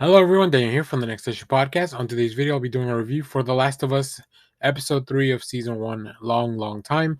Hello, everyone. Daniel here from the Next Issue Podcast. On today's video, I'll be doing a review for The Last of Us, Episode 3 of Season 1, Long Time.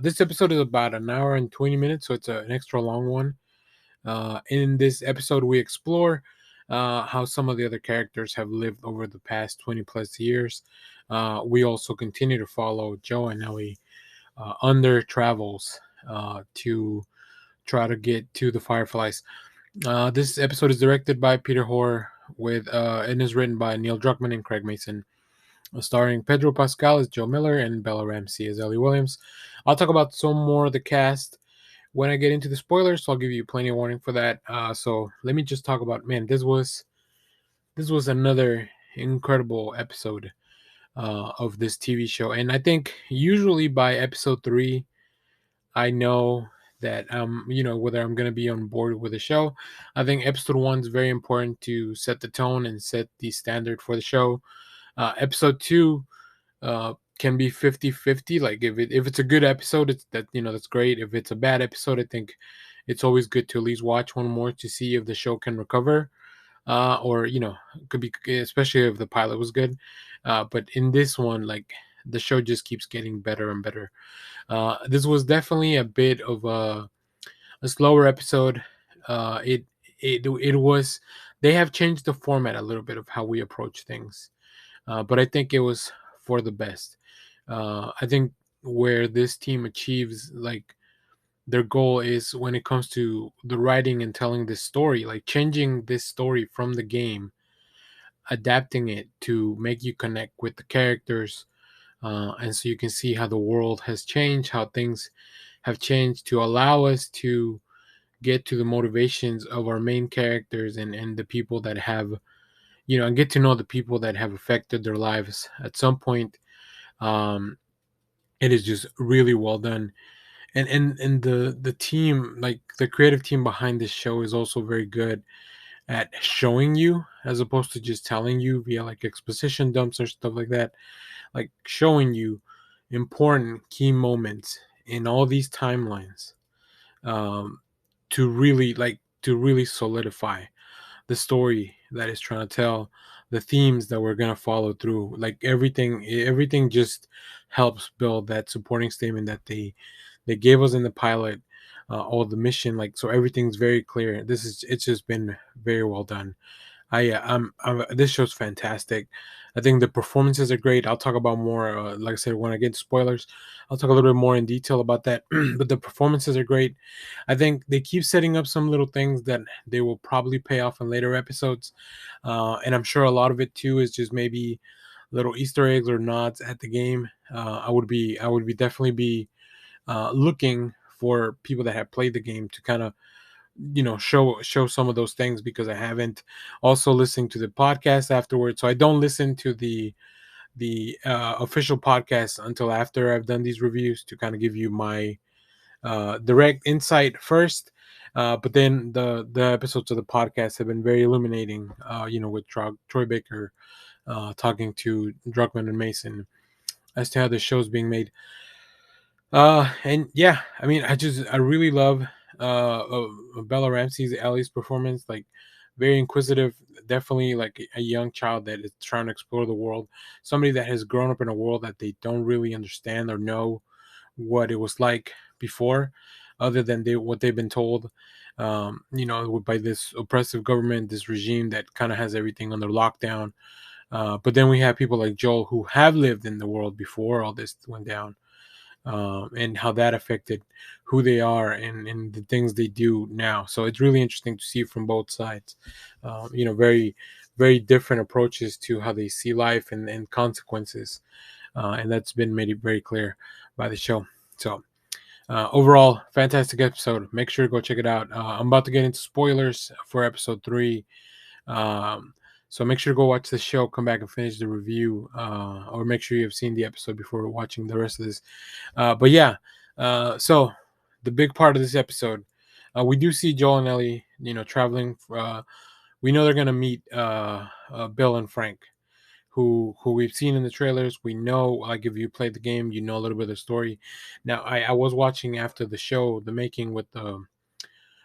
This episode is about an hour and 20 minutes, so it's an extra long one. In this episode, we explore how some of the other characters have lived over the past 20 plus years. We also continue to follow Joe and Ellie on their travels to try to get to the Fireflies. This episode is directed by Peter Hoare with and is written by Neil Druckmann and Craig Mason, starring Pedro Pascal as Joe Miller and Bella Ramsey as Ellie Williams. I'll talk about some more of the cast when I get into the spoilers, so I'll give you plenty of warning for that. So let me just talk about, man, this was another incredible episode of this TV show, and I think usually by episode 3 I know that whether I'm gonna be on board with the show. I think episode 1 is very important to set the tone and set the standard for the show. Episode 2 can be 50-50. Like if it's a good episode, it's that's great. If it's a bad episode, I think it's always good to at least watch one more to see if the show can recover. Or could be, especially if the pilot was good. But in this one, like, the show just keeps getting better and better. This was definitely a bit of a slower episode. It was, they have changed the format a little bit of how we approach things, but I think it was for the best. I think where this team achieves, like, their goal is when it comes to the writing and telling this story, like changing this story from the game, adapting it to make you connect with the characters, and so you can see how the world has changed, how things have changed to allow us to get to the motivations of our main characters and the people that have, and get to know the people that have affected their lives at some point. um it is just really well done, and the team, like the creative team behind this show, is also very good at showing you as opposed to just telling you via like exposition dumps or stuff like that, like showing you important key moments in all these timelines, um, to really solidify the story that is trying to tell, the themes that we're gonna follow through. Like everything just helps build that supporting statement that they gave us in the pilot, all the mission, like, so everything's very clear. It's just been very well done. This show's fantastic. I think the performances are great. I'll talk about more, like I said, when I get to spoilers. I'll talk a little bit more in detail about that. But the performances are great. I think they keep setting up some little things that they will probably pay off in later episodes, and I'm sure a lot of it too is just maybe little Easter eggs or nods at the game. I would be definitely be looking for people that have played the game to kind of, show some of those things, because I haven't. Also listening to the podcast afterwards, so I don't listen to the official podcast until after I've done these reviews, to kind of give you my direct insight first. But then the episodes of the podcast have been very illuminating, with Troy Baker talking to Druckmann and Mason as to how the show's being made. And yeah, I mean, I really love Bella Ramsey's Ellie's performance. Like, very inquisitive, definitely like a young child that is trying to explore the world. Somebody that has grown up in a world that they don't really understand or know what it was like before, other than what they've been told. By this oppressive government, this regime that kind of has everything under lockdown. But then we have people like Joel who have lived in the world before all this went down, and how that affected who they are and the things they do now. So it's really interesting to see from both sides. Very, very different approaches to how they see life and consequences, and that's been made very clear by the show. So overall, fantastic episode. Make sure to go check it out. I'm about to get into spoilers for episode 3. Um, so make sure to go watch the show, come back and finish the review, or make sure you have seen the episode before watching the rest of this. But yeah, so the big part of this episode, we do see Joel and Ellie, traveling. We know they're gonna meet Bill and Frank, who we've seen in the trailers. We know, like, if you played the game, you know a little bit of the story. Now, I was watching after the show, the making with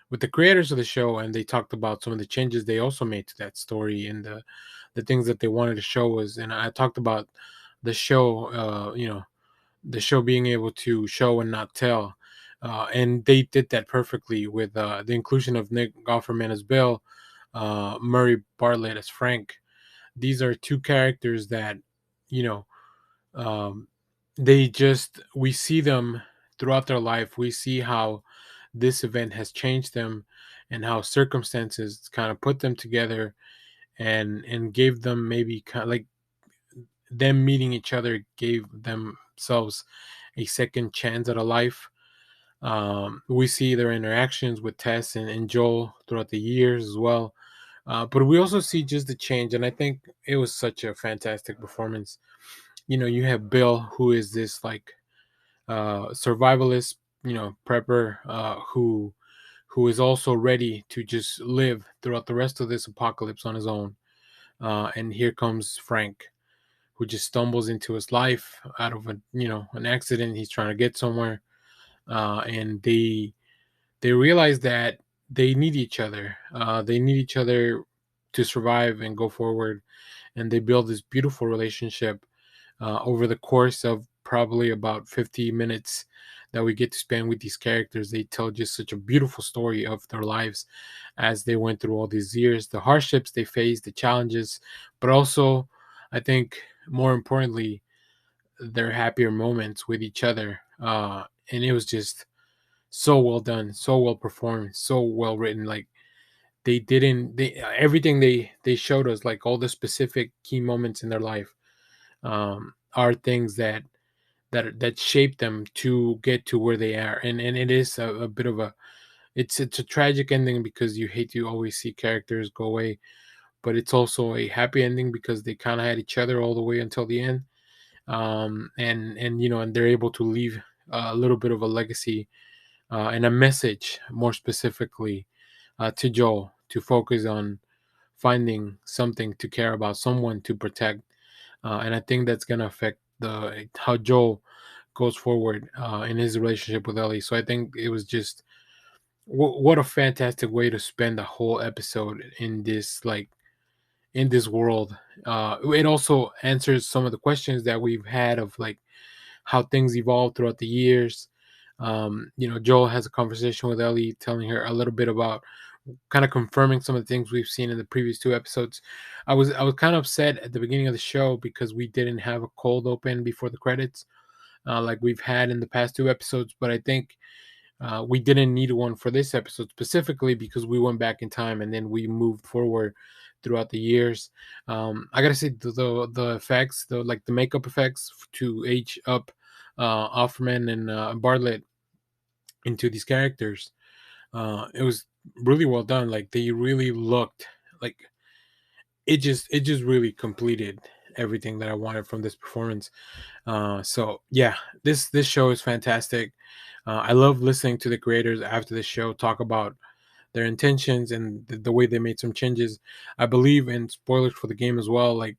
with the creators of the show, and they talked about some of the changes they also made to that story and the things that they wanted to show was. And I talked about the show, the show being able to show and not tell. And they did that perfectly with the inclusion of Nick Offerman as Bill, Murray Bartlett as Frank. These are two characters that, you know, um, we see them throughout their life. We see how this event has changed them and how circumstances kind of put them together and gave them maybe kind of like them meeting each other gave themselves a second chance at a life. We see their interactions with Tess and Joel throughout the years as well. But we also see just the change, and I think it was such a fantastic performance. You have Bill, who is this like survivalist, prepper, who is also ready to just live throughout the rest of this apocalypse on his own. And here comes Frank, who just stumbles into his life out of an accident. He's trying to get somewhere, and they realize that they need each other. They need each other to survive and go forward, and they build this beautiful relationship over the course of probably about 50 minutes that we get to spend with these characters. They tell just such a beautiful story of their lives as they went through all these years, the hardships they faced, the challenges, but also, I think, more importantly, their happier moments with each other. And it was just so well done, so well performed, so well written. Like they didn't, they everything they showed us, like all the specific key moments in their life, are things that shaped them to get to where they are. And it is a bit of a it's a tragic ending because you hate to always see characters go away, but it's also a happy ending because they kind of had each other all the way until the end. And they're able to leave a little bit of a legacy and a message, more specifically, to Joel, to focus on finding something to care about, someone to protect. And I think that's going to affect the how Joel goes forward in his relationship with Ellie. So I think it was just what a fantastic way to spend a whole episode in this, like, in this world. It also answers some of the questions that we've had of like how things evolved throughout the years. Joel has a conversation with Ellie, telling her a little bit about kind of confirming some of the things we've seen in the previous two episodes. I was kind of upset at the beginning of the show because we didn't have a cold open before the credits, like we've had in the past two episodes. But I think we didn't need one for this episode specifically because we went back in time and then we moved forward throughout the years. I gotta say the effects, the makeup effects to age up Offerman and Bartlett into these characters, it was really well done. Like they really looked like it just really completed everything that I wanted from this performance. So yeah, this show is fantastic. I love listening to the creators after the show talk about their intentions and the way they made some changes. I believe in spoilers for the game as well. Like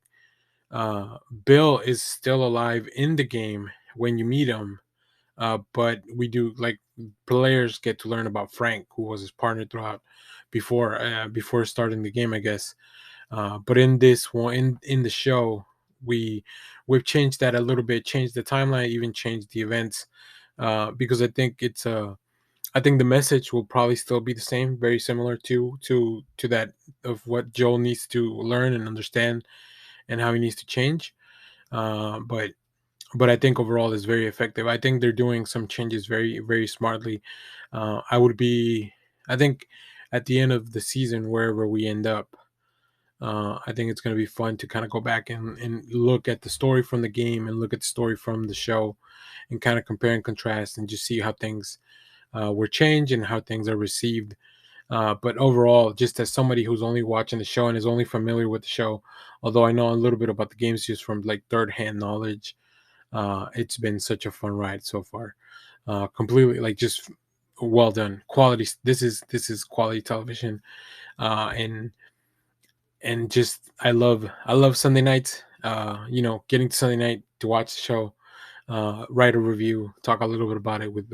Bill is still alive in the game when you meet him, but we do like players get to learn about Frank, who was his partner throughout before starting the game, I guess. But in this one, in the show, we've changed that a little bit, changed the timeline, even changed the events, because I think the message will probably still be the same, very similar to that of what Joel needs to learn and understand and how he needs to change. But I think overall is very effective. I think they're doing some changes very very smartly. I would be, I think, at the end of the season, wherever we end up, I think it's going to be fun to kind of go back and look at the story from the game and look at the story from the show and kind of compare and contrast and just see how things were changed and how things are received. But overall, just as somebody who's only watching the show and is only familiar with the show, although I know a little bit about the games just from like third hand knowledge, it's been such a fun ride so far. Completely like just well done. Quality. This is quality television, and just I love Sunday nights. Getting to Sunday night to watch the show, write a review, talk a little bit about it with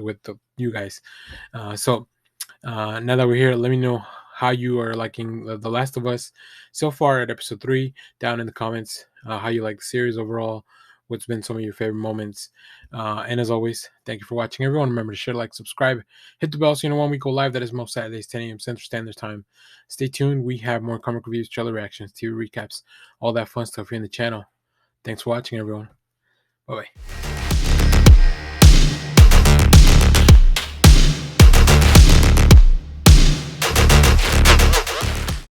you guys. So Now that we're here, let me know how you are liking The Last of Us so far at episode 3 down in the comments. How you like the series overall, what's been some of your favorite moments. And as always, thank you for watching, everyone. Remember to share, like, subscribe, hit the bell so you know when we go live. That is most Saturdays, 10 a.m. Central Standard Time. Stay tuned. We have more comic reviews, trailer reactions, TV recaps, all that fun stuff here in the channel. Thanks for watching, everyone. Bye-bye.